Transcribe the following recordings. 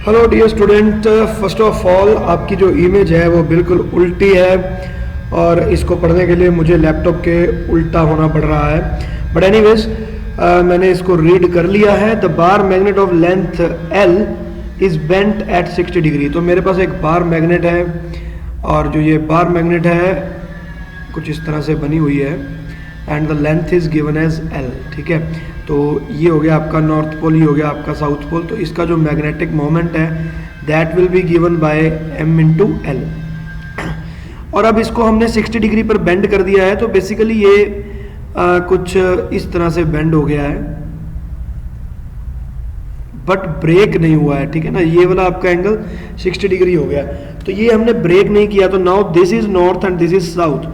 Hello dear student, first of all आपकी जो image है वो बिल्कुल उल्टी है और इसको पढ़ने के लिए मुझे लैपटॉप के उल्टा होना पड़ रहा है। बट एनीवेज मैंने इसको रीड कर लिया है। The bar magnet of length L is bent at 60 degree. तो मेरे पास एक बार मैग्नेट है और जो ये बार मैग्नेट है कुछ इस तरह से बनी हुई है and the length is given as L। ठीक है, तो ये हो गया आपका नॉर्थ पोल, ये हो गया आपका साउथ पोल। तो इसका जो मैग्नेटिक मोमेंट है that will be given by m into L. और अब इसको हमने 60 डिग्री पर बेंड कर दिया है, तो बेसिकली ये कुछ इस तरह से बेंड हो गया है बट ब्रेक नहीं हुआ है। ठीक है ना, ये वाला आपका एंगल 60 डिग्री हो गया, तो ये हमने ब्रेक नहीं किया। तो now this is north and this is south.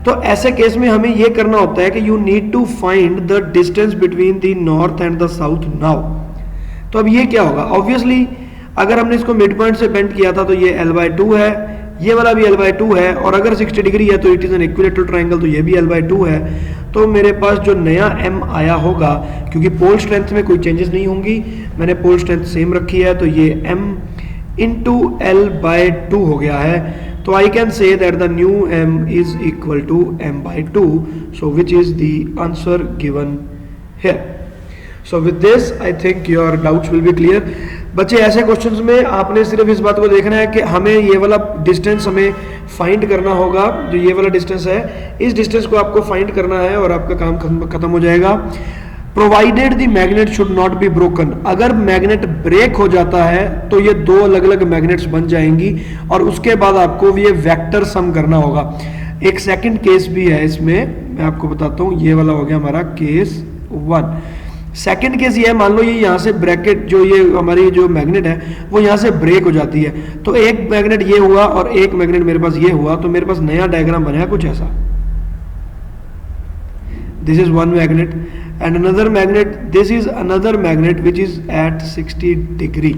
तो ऐसे केस में हमें ये करना होता है कि you need to find the distance between the north and the south now. तो अब ये क्या होगा, ऑब्वियसली अगर हमने इसको मिड पॉइंट से बेंड किया था तो ये L/2 है, ये वाला भी L/2 है, और अगर 60 डिग्री है तो it is an equilateral triangle, तो ये भी L/2 है। तो मेरे पास जो नया m आया होगा, क्योंकि पोल स्ट्रेंथ में कोई चेंजेस नहीं होंगी, मैंने पोल स्ट्रेंथ सेम रखी है, तो ये m इंटू L/2 हो गया है। So I can say that the new m is equal to m/2, so which is the answer given here. So with this I think your doubts will be clear. बच्चे ऐसे questions में आपने सिर्फ इस बात को देखना है कि हमें ये वाला डिस्टेंस हमें फाइंड करना होगा। जो ये वाला डिस्टेंस है, इस डिस्टेंस को आपको फाइंड करना है और आपका काम खत्म हो जाएगा। Provided the magnet should not be broken. अगर मैग्नेट ब्रेक हो जाता है तो ये दो अलग अलग मैग्नेट्स बन जाएंगी और उसके बाद आपको ये वेक्टर सम करना होगा। एक सेकंड केस भी है इसमें, मैं आपको बताता हूँ। ये वाला हो गया हमारा केस 1। सेकंड केस ये है, मान लो ये यहाँ से ब्रैकेट जो ये हमारी जो मैग्नेट है वो यहाँ से ब्रेक हो जाती है, तो एक मैग्नेट ये हुआ और एक मैग्नेट मेरे पास ये हुआ, तो मेरे पास नया डायग्राम बना कुछ ऐसा। This is one magnet and another magnet, this is another magnet which is at 60 degree।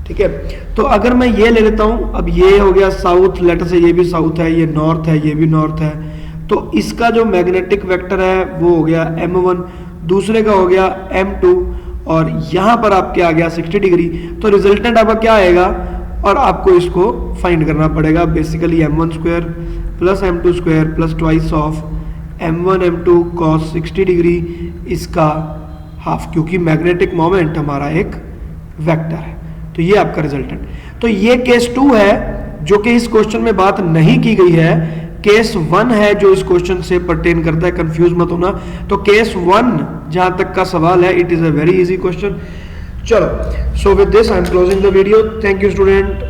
ठीक है, तो अगर मैं ये ले लेता हूं, अब ये हो गया साउथ, लेटर से ये भी साउथ है, ये नॉर्थ है, ये भी नॉर्थ है, तो इसका जो मैग्नेटिक वेक्टर है वो हो गया m1, दूसरे का हो गया m2, और यहां पर आपके आ गया 60 डिग्री। तो रिजल्टेंट आपका क्या आएगा, और आपको इसको फाइंड करना पड़ेगा। Basically m1 square plus m2 square plus twice of m1 m2 cos 60 degree, इसका हाफ, क्योंकि मैग्नेटिक मोमेंट हमारा एक वेक्टर है। तो ये आपका रिजल्टेंट। तो ये केस 2 है जो कि इस क्वेश्चन में बात नहीं की गई है। केस 1 है जो इस क्वेश्चन से परटेन करता है, कंफ्यूज मत होना। तो केस 1 जहां तक का सवाल है, it is a very easy question. चलो, so with this I am closing the video. Thank you student.